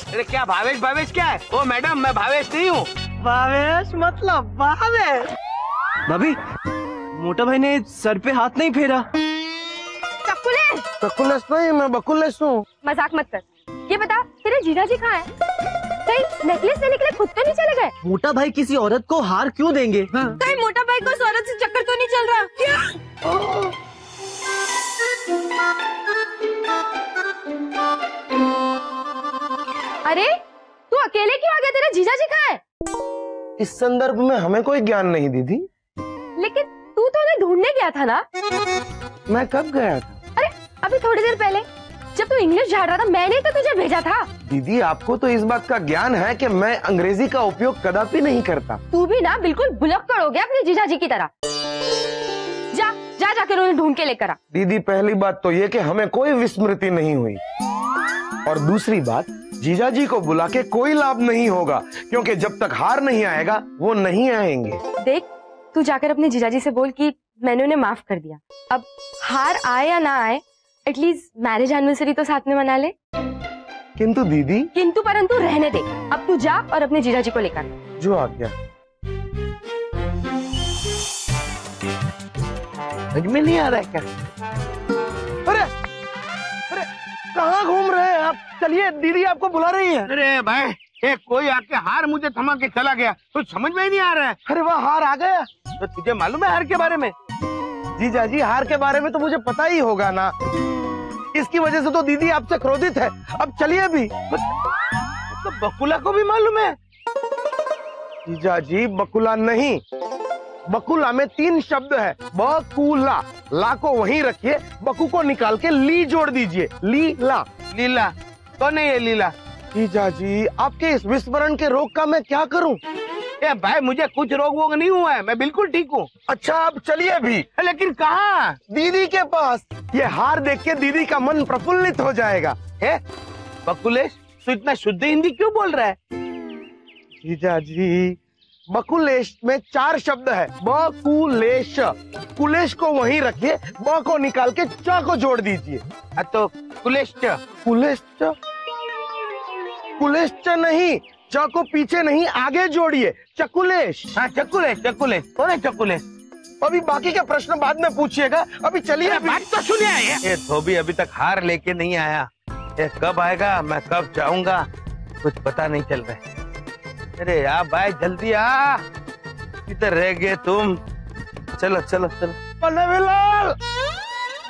अरे क्या भावेश भावेश क्या है? ओ मैडम, मैं भावेश नहीं हूँ। भावेश मतलब भावेश। भाभी, मोटा भाई ने सर पे हाथ नहीं फेरा। चकुलेश नहीं, मैं बकुलेश हूँ। मजाक मत कर। ये बता, तेरे जीजाजी कहाँ हैं? कहीं नेकलेस लेने के लिए खुद तो नहीं चले गए? मोटा भाई किसी औरत को हार क्यों देंगे? कहीं मोटा भाई को उस औरत से चक्कर तो नहीं चल रहा? अरे तू अकेले क्यों आ गया? तेरा जीजाजी कहाँ है? इस संदर्भ में हमें कोई ज्ञान नहीं दीदी। लेकिन तू तो उन्हें ढूंढने गया था ना? मैं कब गया था? अरे अभी थोड़ी देर पहले, जब तू इंग्लिश झाड़ रहा था, मैंने तो तुझे भेजा था। दीदी, आपको तो इस बात का ज्ञान है कि मैं अंग्रेजी का उपयोग कदापि नहीं करता। तू भी ना बिल्कुल बुलक्कड़ हो गया अपने जीजाजी की तरह। जा जा जाकर उन्हें ढूंढ के लेकर आ। दीदी, पहली बात तो ये कि हमें कोई विस्मृति नहीं हुई, और दूसरी बात, जीजाजी को बुला के कोई लाभ नहीं होगा, क्योंकि जब तक हार नहीं आएगा वो नहीं आएंगे। देख, तू जाकर अपने जीजाजी से बोल कि मैंने उन्हें माफ कर दिया। अब हार आए या ना आए, एटलीस्ट मैरिज एनिवर्सरी तो साथ में मना ले। किंतु दीदी, किंतु परंतु रहने दे। अब तू जा और अपने जीजाजी को लेकर। जो आ गया। समझ में नहीं आ रहा है क्या? अरे अरे, कहाँ घूम रहे हैं आप? चलिए, दीदी आपको बुला रही है। अरे भाई, एक कोई आके हार मुझे थमा के चला गया, तो समझ में ही नहीं आ रहा है। अरे वाह, हार आ गया। तो तुझे मालूम है हार के बारे में? जीजाजी, हार के बारे में तो मुझे पता ही होगा ना, इसकी वजह से तो दीदी आपसे क्रोधित है। अब चलिए भी। तो बकुला को भी मालूम है? जीजाजी, बकुला नहीं, बकुला में 3 शब्द है। बकुला, ला को वहीं रखिए, बकु को निकाल के ली जोड़ दीजिए। लीला। लीला कौन है ये लीला? जीजाजी, आपके इस विस्मरण के रोग का मैं क्या करूं? ए भाई, मुझे कुछ रोग वोग नहीं हुआ है, मैं बिल्कुल ठीक हूँ। अच्छा, अब चलिए भी। लेकिन कहाँ? दीदी के पास। ये हार देख के दीदी का मन प्रफुल्लित हो जाएगा। है बकुलेश, तू इतना शुद्ध हिंदी क्यों बोल रहा है? जीजाजी, बकुलेश में 4 शब्द है। बकुलेश, कुलेश को वहीं रखिए, ब को निकाल के च को जोड़ दीजिए। तो कुलेश च। कुलेश च, कुलेश च नहीं, च को पीछे नहीं आगे जोड़िए। चकुलेश। हाँ, चकुलेश। चकुलेश कौन है? चकुलेश। अभी बाकी के प्रश्न बाद में पूछिएगा, अभी चलिए। बात तो सुनिए। ये धोबी अभी तक हार लेके नहीं आया। ये कब आएगा, मैं कब जाऊंगा, कुछ पता नहीं चल रहा है। अरे यार भाई, जल्दी आ, किधर रह गए तुम? चलो चलो चलो। बनवीलाल,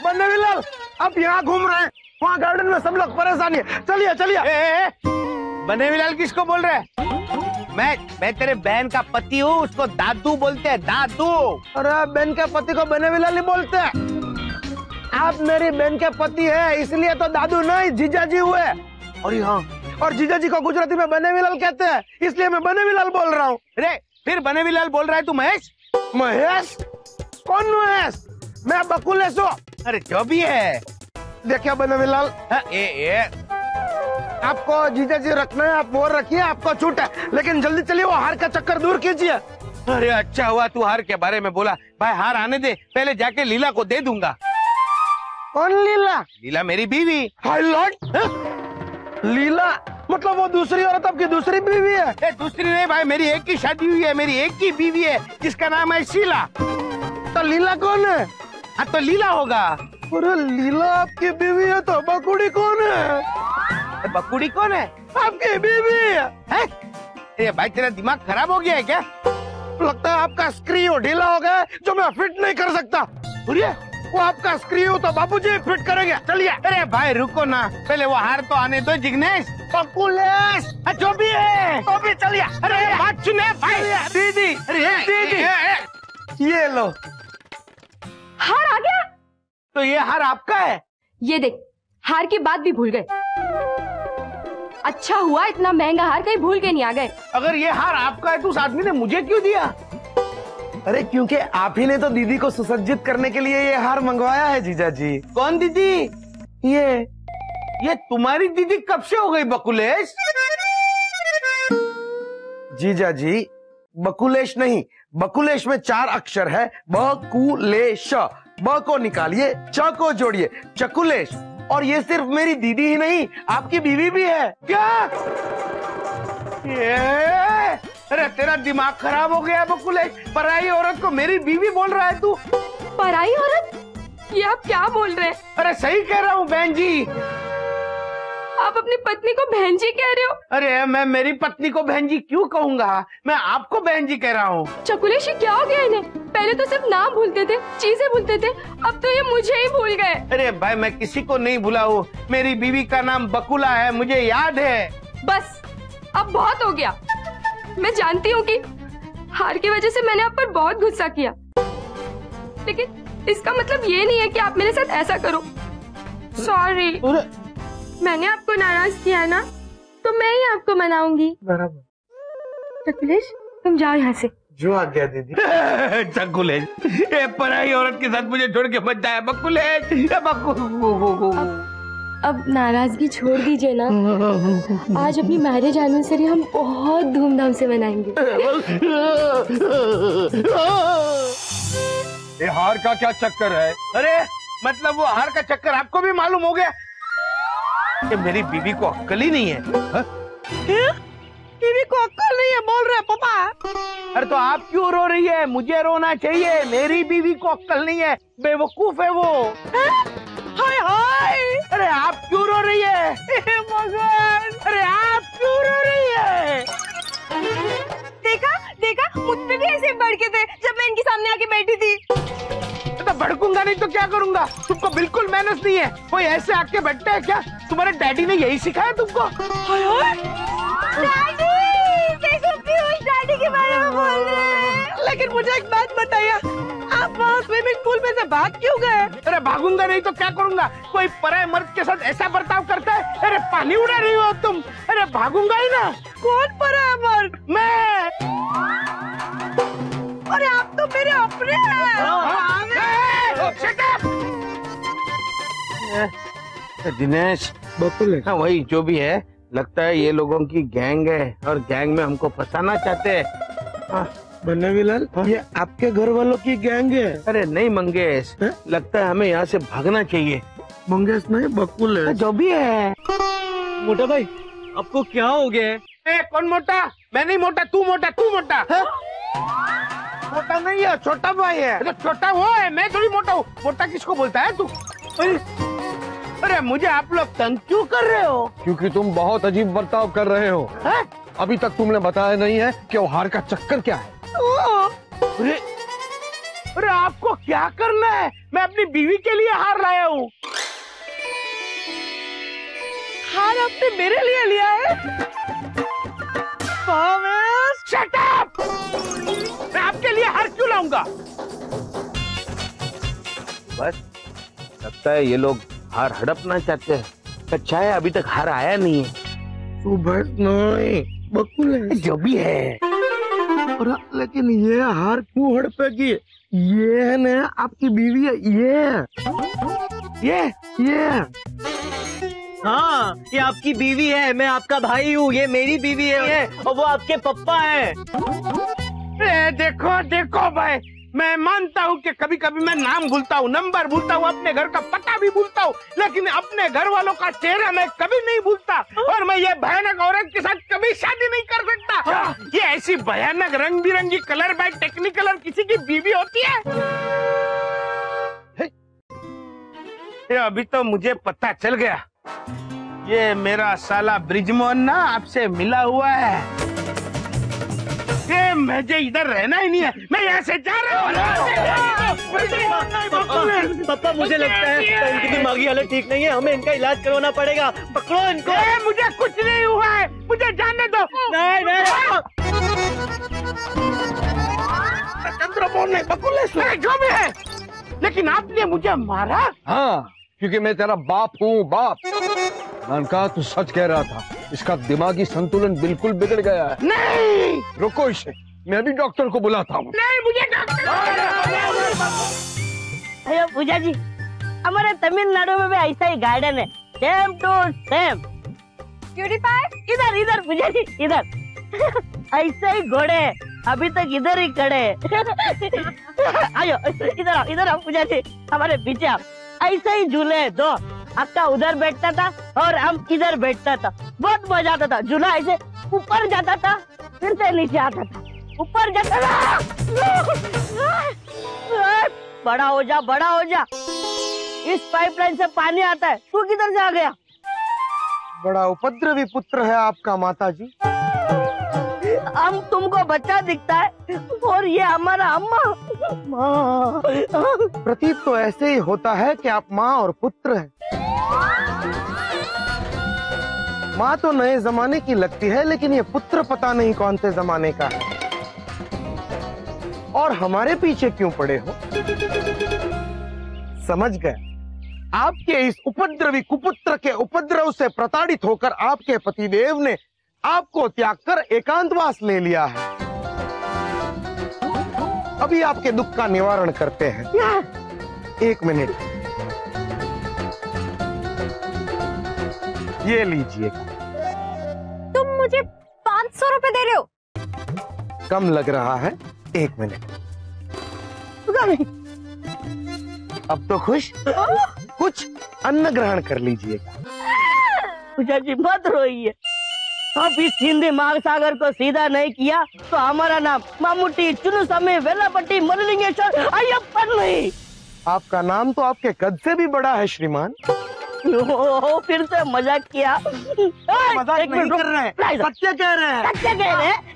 बनवीलाल, आप यहाँ घूम रहे हैं, वहाँ गार्डन में सब लोग परेशान है। चलिए चलिए। बनवीलाल किसको बोल रहे हैं? मैं तेरे बहन का पति हूँ, उसको दादू बोलते हैं, दादू। अरे, बहन के पति को बनवीलाल नहीं बोलते। आप मेरी बहन के पति है, इसलिए तो दादू नहीं जीजाजी हुए। और यहाँ, और जीजाजी को गुजराती में बनवीलाल कहते हैं, इसलिए मैं बनवीलाल बोल रहा हूँ। अरे फिर बनवीलाल बोल रहा है तू महेश? महेश? कौन महेश? मैं बकुलेश हूँ। अरे जो भी है। देखिए बनवीलाल, आपको जीजाजी रखना है, आप वो रखिए, आपको छूट है, लेकिन जल्दी चलिए, वो हार का चक्कर दूर कीजिए। अरे अच्छा हुआ तू हार के बारे में बोला। भाई हार आने दे, पहले जाके लीला को दे दूंगा। कौन लीला? लीला मेरी बीवी। हाय लॉर्ड, लीला मतलब वो दूसरी औरत आपकी दूसरी बीवी है? दूसरी नहीं भाई, मेरी एक ही शादी हुई है, मेरी एक ही बीवी है, जिसका नाम है शीला। तो लीला कौन है? हाँ तो लीला होगा। अरे लीला आपकी बीवी है, तो बकुड़ी कौन है? बकुड़ी कौन है? आपकी बीवी है। अरे भाई, तेरा दिमाग खराब हो गया है क्या? लगता है आपका स्क्रू ढीला हो गया, जो मैं फिट नहीं कर सकता। सुनिए, वो आपका स्क्रू तो बाबूजी फिट करेंगे। चलिए। अरे भाई रुको ना, पहले वो हार तो आने दो जिग्नेश। बकुलेश, जो भी है तो भी चलिए। अरे बात सुने भाई। दीदी, दीदी, ये लो। हार आ गया? तो ये हार आपका है? ये देख, हार की बात भी भूल गए। अच्छा हुआ इतना महंगा हार कहीं भूल के नहीं आ गए। अगर ये हार आपका है तो उस आदमी ने मुझे क्यों दिया? अरे क्योंकि आप ही ने तो दीदी को सुसज्जित करने के लिए ये हार मंगवाया है जीजाजी। कौन दीदी? ये तुम्हारी दीदी कब से हो गई बकुलेश? जीजाजी, बकुलेश नहीं, बकुलेश में 4 अक्षर है। बकुलेश, ब को निकालिए, च को जोड़िए, चकुलेश। और ये सिर्फ मेरी दीदी ही नहीं, आपकी बीवी भी है। क्या? अरे तेरा दिमाग खराब हो गया बकुलेश, पराई औरत को मेरी बीवी बोल रहा है तू? पराई औरत? ये आप क्या बोल रहे हैं? अरे सही कह रहा हूँ बहन जी। आप अपनी पत्नी को बहन जी कह रहे हो? अरे मैं मेरी पत्नी को बहन जी क्यों कहूँगा, मैं आपको बहन जी कह रहा हूँ। चकुलेश, ये क्या हो गया इन्हें? पहले तो सिर्फ नाम भूलते थे, चीजें भूलते थे, अब तो ये मुझे ही भूल गए। अरे भाई मैं किसी को नहीं भूला हूँ, मेरी बीवी का नाम बकुला है, मुझे याद है। बस अब बहुत हो गया। मैं जानती हूँ कि हार की वजह से मैंने आप पर बहुत गुस्सा किया, लेकिन इसका मतलब ये नहीं है कि आप मेरे साथ ऐसा करो। सॉरी, मैंने आपको नाराज किया ना, तो मैं ही आपको मनाऊंगी। बराबर। चकुलेश, तुम जाओ यहाँ से। जो आ गया दीदी। चकुलेश, ये पराई औरत के साथ मुझे छोड़ के मत जाए बकुलेश। अब नाराजगी छोड़ दीजिए ना। आज अपनी मैरिज एनिवर्सरी हम बहुत धूमधाम से मनाएंगे। ये हार का क्या चक्कर है? अरे मतलब वो हार का चक्कर आपको भी मालूम हो गया? कि मेरी बीवी को अक्ल ही नहीं है। बीवी को अक्ल नहीं है बोल रहे पापा? अरे तो आप क्यों रो रही है? मुझे रोना चाहिए, मेरी बीवी को अक्ल नहीं है, बेवकूफ है वो। हाय हाय, अरे आप क्यों रो रही है? भगवान, अरे आप क्यों रो रही है? देखा देखा, मुझ पे भी ऐसे भड़के थे जब मैं इनके सामने आके बैठी थी। तो भड़कूंगा नहीं तो क्या करूंगा? तुमको बिल्कुल मैनर्स नहीं है, कोई ऐसे आके बैठता है क्या? तुम्हारे डैडी ने यही सिखाया तुमको? डैडी, देखो क्यों डैडी के बारे में बोल रहे हैं। लेकिन मुझे एक बात बताइए, आप वहाँ स्विमिंग पूल में से भाग क्यों गए? अरे भागूंगा नहीं तो क्या करूंगा? कोई पराये मर्द के साथ ऐसा बर्ताव करता है? अरे पानी उड़ा रही हो तुम। अरे भागूंगा ही ना। कौन पराया मर्द? मैं। अरे आप तो मेरे अपने हैं। दिनेश, बकुल, हाँ वही जो भी है, लगता है ये लोगों की गैंग है और गैंग में हमको फंसाना चाहते हैं। बनवीलाल, ये आपके घर वालों की गैंग है? अरे नहीं मंगेश, लगता है हमें यहाँ से भागना चाहिए। मंगेश नहीं, बकुल है। जो भी है। मोटा भाई, आपको क्या हो गया है? कौन मोटा? मैं नहीं मोटा, तू मोटा, तू मोटा। मोटा नहीं है, छोटा भाई है। तो छोटा वो है, मैं थोड़ी मोटा हूँ। मोटा किसको बोलता है तू? अरे मुझे आप लोग तंग क्यों कर रहे हो? क्योंकि तुम बहुत अजीब बर्ताव कर रहे हो। है? अभी तक तुमने बताया नहीं है कि वो हार का चक्कर क्या है। अरे अरे आपको क्या करना है? मैं अपनी बीवी के लिए हार लाया हूँ। हार आपने मेरे लिए लिया है? Shut up! मैं आपके लिए हार क्यों लाऊंगा? बस लगता है ये लोग हार हड़पना चाहते हैं। अच्छा है अभी तक हार आया नहीं है। तू भैंस नहीं, बकुल है। जो भी है। और लेकिन ये हार क्यों हड़पेगी? ये है ना आपकी बीवी है। ये हाँ, ये आपकी बीवी है, मैं आपका भाई हूँ। ये मेरी बीवी है और वो आपके पप्पा है। देखो देखो भाई, मैं मानता हूँ कि कभी कभी मैं नाम भूलता हूँ, नंबर भूलता हूँ, अपने घर का पता भी भूलता हूँ, लेकिन अपने घर वालों का चेहरा मैं कभी नहीं भूलता। और मैं ये भयानक औरत के साथ कभी शादी नहीं कर सकता। ये ऐसी भयानक रंग बिरंगी कलर बाय टेक्निकल और किसी की बीवी होती है? ये अभी तो मुझे पता चल गया। ये मेरा साला ब्रिजमोहन ना आपसे मिला हुआ है। ये मुझे इधर रहना ही नहीं है, मैं यहाँ से जा रहा हूँ। पापा, मुझे लगता है इनकी दिमागी हालत ठीक नहीं है, हमें इनका इलाज करवाना पड़ेगा। पकड़ो इनको। मुझे कुछ नहीं हुआ है, मुझे जाने दो। नहीं चंद्रमोहन नहीं, बकुल जो भी है, लेकिन आपने मुझे मारा। हाँ, क्योंकि मैं तेरा बाप हूँ, बाप। नानका, तू सच कह रहा था, इसका दिमागी संतुलन बिल्कुल बिगड़ गया है। नहीं, रुको इसे, मैं भी डॉक्टर को बुलाता हूँ। नहीं, मुझे अरे पूजा जी, हमारे तमिलनाडु में भी ऐसा ही गार्डन है, सेम टू सेम। प्यूरीफायर इधर इधर पूजा जी, इधर ऐसे ही घोड़े अभी तक इधर ही खड़े। आयो इधर आओ पूजा जी, हमारे पीछे आओ। ऐसे ही झूले दो अक्का उधर बैठता था और हम इधर बैठता था। बहुत मजा आता था। झूला ऐसे ऊपर जाता था, फिर से नीचे आता था, ऊपर जाता था। बड़ा हो जा, बड़ा हो जा। इस पाइपलाइन से पानी आता है, तू किधर से आ गया? बड़ा उपद्रवी पुत्र है आपका माता जी। हम तुमको बच्चा दिखता है और ये हमारा अम्मा। प्रतीत तो ऐसे ही होता है कि आप माँ और पुत्र हैं। माँ तो नए जमाने की लगती है, लेकिन ये पुत्र पता नहीं कौन से जमाने का है। और हमारे पीछे क्यों पड़े हो? समझ गए। आपके इस उपद्रवी कुपुत्र के उपद्रव से प्रताड़ित होकर आपके पतिदेव ने आपको त्याग कर एकांतवास ले लिया है। अभी आपके दुख का निवारण करते हैं। 1 मिनट, ये लीजिए। तुम मुझे 500 रुपए दे रहे हो? कम लग रहा है? 1 मिनट। अब तो खुश? कुछ अन्न ग्रहण कर लीजिएगा। पूजा जी मत रोइए। अब इस हिंदी महासागर को सीधा नहीं किया तो हमारा नाम मामूटी, चुनुस्वामी, वेलापट्टी, मलिंगेश्वर, अय्यप्पन नहीं। आपका नाम तो आपके कद से भी बड़ा है श्रीमान। फिर से मजाक किया। मजाक नहीं कर रहे हैं, सत्य कह रहे हैं। सत्य कह रहे हैं।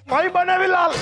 भाई बनवीलाल,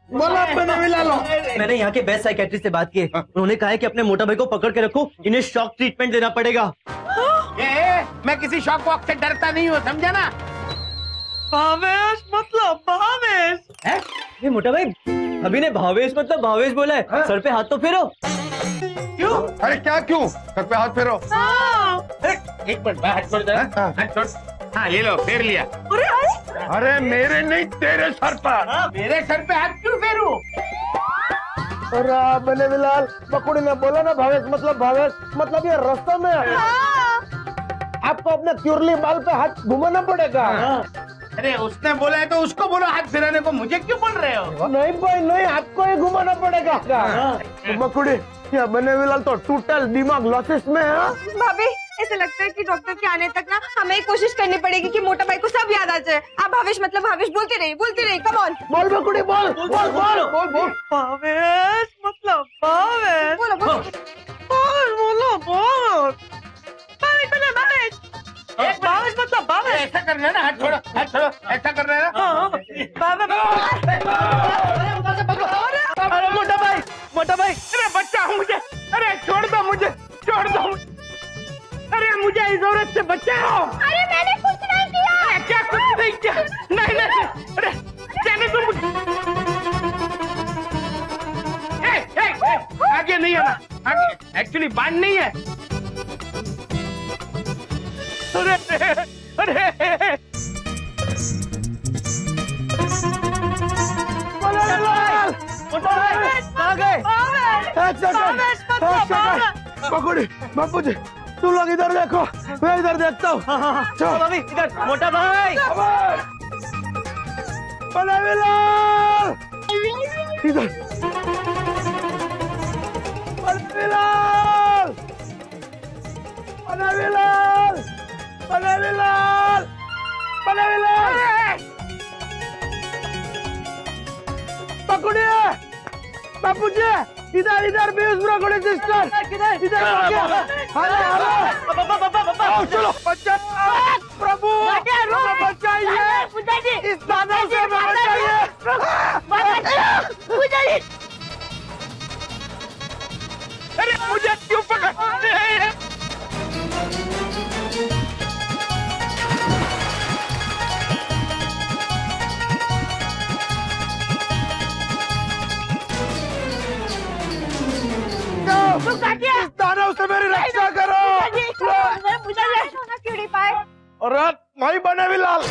बोला बनवीलाल। मैंने यहाँ के बेस्ट साइकेट्रिस्ट से बात की है। उन्होंने कहा है कि अपने मोटा भाई को पकड़ के रखो, इन्हें शॉक ट्रीटमेंट देना पड़ेगा। मैं किसी शॉक वॉक से डरता नहीं हूँ, समझा ना? भावेश मतलब भावेश है? ये मोटा भाई अभी ने भावेश मतलब भावेश बोला है। सर पे हाथ तो फेरो। क्यों? अरे क्या क्यों? सर पे हाथ फेरो। अरे एक मिनट हाथ छोड़ दे, हाथ छोड़। हाँ ये लो फेर लिया। अरे मेरे नहीं तेरे सर पर। मेरे सर पे हाथ क्यों फेरू? अरे बनेविलाल, बकुड़ी ने बोला ना भावेश मतलब ये रास्ता में आपको अपने क्यूरली बाल पे हाथ घुमाना पड़ेगा। अरे उसने बोला है तो उसको बोलो हाथ फिराने को, मुझे क्यों बोल रहे हो? नहीं भाई नहीं, आपको ही घुमाना पड़ेगा। बकुड़ी ये बनेविलाल तो टोटल दिमाग लॉसेस में है। भाभी ऐसे लगता है कि डॉक्टर के आने तक ना हमें कोशिश करनी पड़ेगी कि मोटा भाई को सब याद आ जाए। आप भावेश मतलब भावेश बोलते रहिए, कम ऑन। बोल बकुड़ी बोल बोल बोल बोल बोल। भावेश मतलब भावेश। बोलो बोलो बोलो बोल। भावेश मतलब भावेश। ऐसा करना है ना, हाथ छोड़ो, हाथ छोड़ो, ऐसा करना है ना। अरे मोटा भाई अरे बच्चा हूँ मुझे, अरे छोड़ दो मुझे, छोड़ दो। अरे मुझे इस औरत से बचाओ। अरे मैंने कुछ नहीं किया। क्या कुछ नहीं किया? नहीं, अरे जाने दो मुझे। आगे नहीं आना, आगे एक्चुअली बांध नहीं है। अरे बकुड़ी बापू जी तुम लोग इधर देखो, मैं इधर देखता हूँ। चलो अभी इधर मोटा भाई। बनेविलाल इधर, बनेविलाल बनेविलाल बनेविलाल बनेविलाल। बकुड़ी बापू जी इधर इधर बेउस ब्रोकड़ी सिस्टर इधर हेलो चलो बच्चा प्रभु बचाइए, इस दानव से बचाइए। अरे मुझे क्यों पकड़ते हैं? इस दानव से मेरी रक्षा करो। अरे भाई बनेविलाल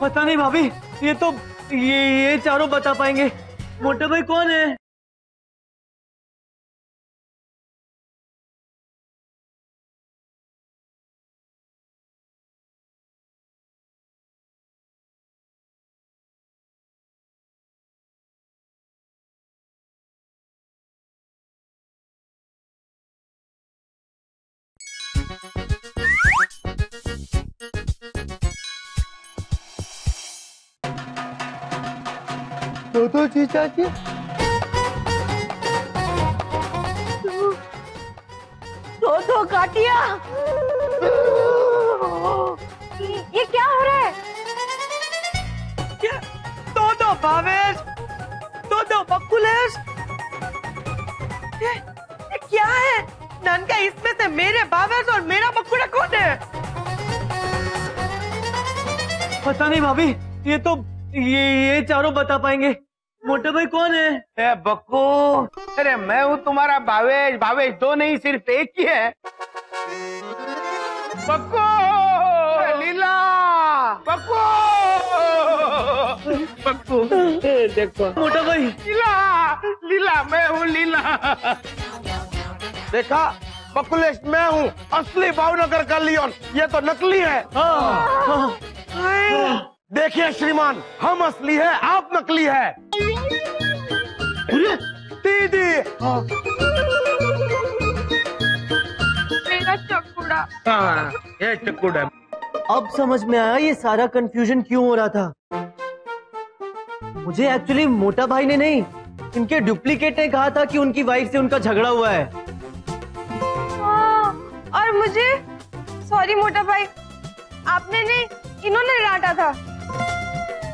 पता नहीं भाभी, ये तो ये चारों बता पाएंगे। मोटा भाई कौन है? तो जीजा जी तो काटिया। ये क्या हो रहा है? क्या? दो भावेश, दो बकुलेश। ये क्या है? ननका इसमें से मेरे भावेश और मेरा बकुड़ा कौन है? पता नहीं भाभी, ये तो ये चारों बता पाएंगे। मोटा भाई कौन है? ए बक्कू, अरे मैं हूँ तुम्हारा भावेश। भावेश दो नहीं सिर्फ एक ही है। बक्कू, लीला, बक्कू, बक्कू देखो मोटा भाई। लीला मैं हूँ लीला। देखा बकुलेश मैं हूँ असली भावनगर का लियोन, ये तो नकली है। देखिए श्रीमान, हम असली है, आप नकली है। दीदी मेरा चक्कूड़ा। हाँ ये चक्कूड़ा। अब समझ में आया ये सारा कंफ्यूजन क्यों हो रहा था। मुझे एक्चुअली मोटा भाई ने नहीं, इनके डुप्लीकेट ने कहा था कि उनकी वाइफ से उनका झगड़ा हुआ है। और मुझे सॉरी मोटा भाई, आपने नहीं, इन्होंने डांटा था।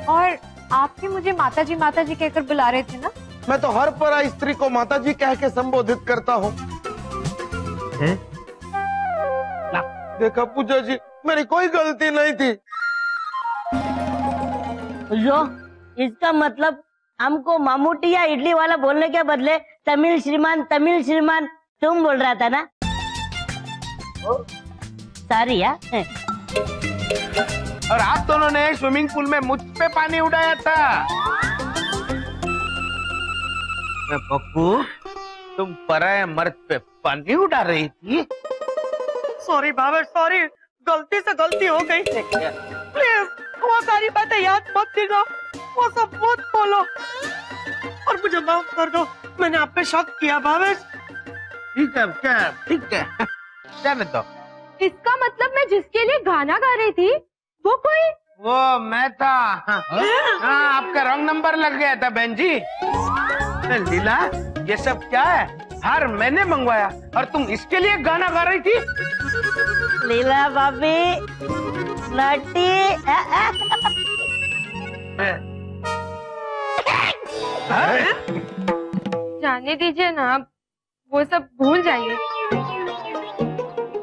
और आपने मुझे माताजी कहकर बुला रहे थे ना? मैं तो हर परा स्त्री को माताजी कह के संबोधित करता हूँ। देखा पूजा जी, मेरी कोई गलती नहीं थी। जो इसका मतलब हमको मामूटी या इडली वाला बोलने के बदले तमिल श्रीमान तुम बोल रहा था ना? सॉरी यार। और आप दोनों ने स्विमिंग पूल में मुझ पे पानी उड़ाया था। पप्पू, तुम पराये मर्द पे पानी उड़ा रही थी। सॉरी भावेश, सॉरी, गलती से गलती हो गई। प्लीज वो सारी बातें याद मत दिलाओ, वो सब मत बोलो और मुझे माफ कर दो। मैंने आप पे शक किया भावेश। ठीक है क्या, ठीक है, जाने दो। इसका मतलब मैं जिसके लिए गाना गा रही थी वो कोई? वो मैं था। हाँ आपका रॉन्ग नंबर लग गया था बहन जी। लीला ये सब क्या है? हार मैंने मंगवाया और तुम इसके लिए गाना गा रही थी। लीला भाभी नटी। जाने दीजिए ना, आप वो सब भूल जाइए।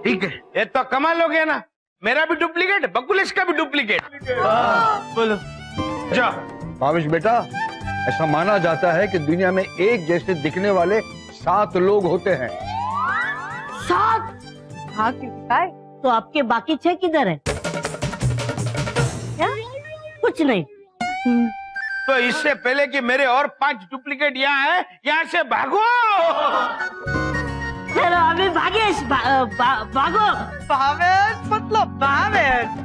ठीक है, ये तो कमाल हो गया ना। मेरा भी डुप्लीकेट, बकुलेश का भी डुप्लीकेट। बोलो। जा भावेश बेटा, ऐसा माना जाता है कि दुनिया में एक जैसे दिखने वाले 7 लोग होते हैं। 7? हाँ क्यों? तो आपके बाकी 6 किधर है? क्या? कुछ नहीं। तो इससे पहले कि मेरे और 5 डुप्लीकेट यहाँ है, यहाँ से भागो। चलो अभी भागेश भागो। भावेश मतलब भावेश।